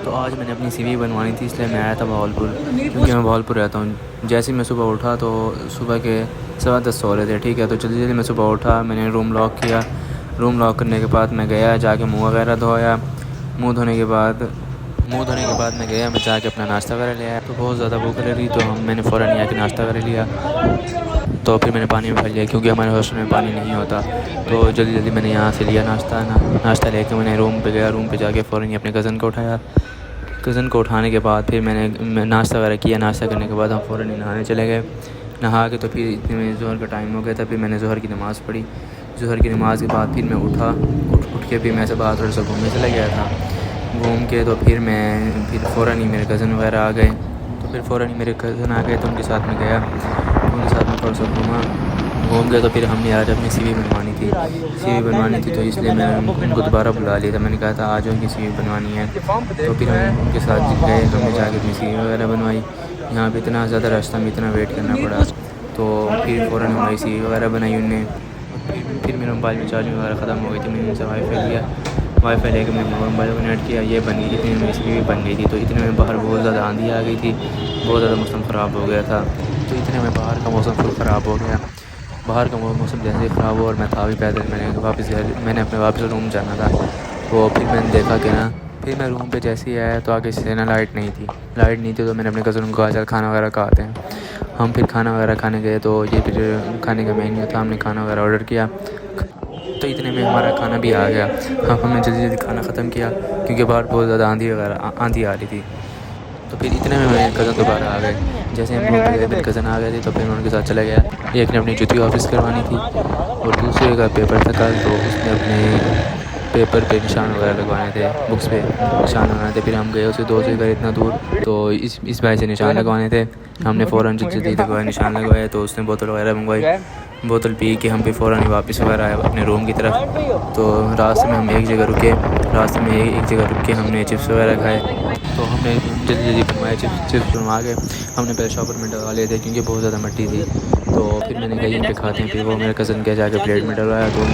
تو آج میں نے اپنی سی وی بنوانی تھی، اس لیے میں آیا تھا بہاولپور، کیونکہ میں بہاولپور رہتا ہوں۔ جیسے ہی میں صبح اٹھا تو صبح کے 10:15 ہو رہے تھے، ٹھیک ہے، تو جلدی میں صبح اٹھا، میں نے روم لاک کیا۔ روم لاک کرنے کے بعد میں گیا، جا کے منہ وغیرہ دھویا۔ منہ دھونے کے بعد میں گیا، میں جا کے اپنا ناشتہ وغیرہ لے آیا۔ تو بہت زیادہ بھوک لگ رہی، تو میں نے فوراً آ کے ناشتہ وغیرہ لیا۔ تو پھر میں نے پانی میں بھر لیا، کیونکہ ہمارے ہاسٹل میں پانی نہیں ہوتا۔ تو جلدی میں نے یہاں سے لیا ناشتہ لے کے میں نے روم پہ گیا۔ روم پہ جا کے فوراً اپنے کزن کو اٹھایا۔ کزن کو اٹھانے کے بعد پھر میں نے ناشتہ وغیرہ کیا۔ ناشتہ کرنے کے بعد ہم فوراً نہانے چلے گئے۔ نہا کے تو پھر اتنے میں ظہر کا ٹائم ہو گیا تھا، پھر میں نے ظہر کی نماز پڑھی۔ ظہر کی نماز کے بعد پھر میں اٹھ کے پھر میں سے باہر تھوڑا سا گھومنے چلا گیا تھا۔ گھوم کے تو پھر فوراً ہی میرے کزن وغیرہ آ گئے۔ تو پھر فوراً ہی میرے کزن آ گئے، تو ان کے ساتھ میں گیا، ان کے ساتھ میں تھوڑا سا گھوم گیا۔ تو پھر ہم نے آج اپنی سی وی بنوانی تھی، تو اس لیے میں نے ان کو دوبارہ بلا لیا تھا۔ میں نے کہا تھا آج ان کی سی وی بنوانی ہے، تو پھر ہم ان کے ساتھ گئے، ہم نے جا کے اپنی سی وی وغیرہ بنوائی۔ یہاں پہ اتنا زیادہ رستہ میں اتنا ویٹ کرنا پڑا، تو پھر فوراً ہماری سی وی وغیرہ بنائی ان نے۔ پھر میرے موبائل میں چارجنگ وغیرہ ختم ہو گئی تھی، میں نے ان سے وائی فائی لے کے میں موبائل کو نیٹ کیا، یہ بن گئی، اتنے میں میری سی وی بن گئی تھی۔ تو اتنے میں باہر بہت زیادہ آندھی آ گئی تھی، بہت زیادہ موسم خراب ہو گیا تھا۔ تو اتنے میں باہر کا موسم فل خراب ہو گیا۔ باہر کا موسم جیسے ہی خراب ہوا اور میں تھا بھی پیدل، میں نے اپنے واپس روم جانا تھا۔ تو پھر میں نے دیکھا کہ پھر میں روم پہ جیسے ہی آیا تو آگے سے لائٹ نہیں تھی، تو میں نے اپنے کزن کو کہا چل کھانا وغیرہ کھاتے ہیں۔ ہم پھر کھانا وغیرہ کھانے گئے، تو یہ پھر کھانے کا مینیو تھا، ہم نے کھانا وغیرہ آرڈر کیا۔ تو اتنے میں ہمارا کھانا بھی آ گیا۔ ہم نے جلدی کھانا ختم کیا، کیونکہ باہر بہت زیادہ آندھی آ رہی تھی۔ تو پھر اتنے میں میرے کزن دوبارہ آ گئے۔ جیسے ہم روم پہ گئے، میرے کزن آ گئے تھے، تو پھر میں ان کے ساتھ چلا گیا۔ ایک نے اپنی جوتی واپس کروانی تھی، اور دوسرے کا پیپر تھا کل، تو اس نے اپنے پیپر پہ نشان وغیرہ لگوانے تھے، بکس پہ نشان لگوانے تھے۔ پھر ہم گئے اسے دوست کے گھر اتنا دور، تو اس بھائی سے نشان لگوانے تھے۔ ہم نے فوراً جلدی لگوائے، نشان لگوائے، تو اس نے بوتل وغیرہ منگوائی۔ بوتل پی کے ہم پھر فوراً ہی واپس وغیرہ آئے اپنے روم کی طرف۔ تو راستے میں ہم ایک جگہ رک کے ہم نے چپس وغیرہ کھائے۔ تو ہم نے جلدی بنوائے چپس بنوا کے ہم نے پہلے شاپر میں ڈلوا لیے تھے، کیونکہ بہت زیادہ مٹی تھی۔ تو پھر میں نے کہا یہیں پہ کھاتے ہیں، پھر وہ میرے کزن کے جا کے پلیٹ میں ڈلوایا، تو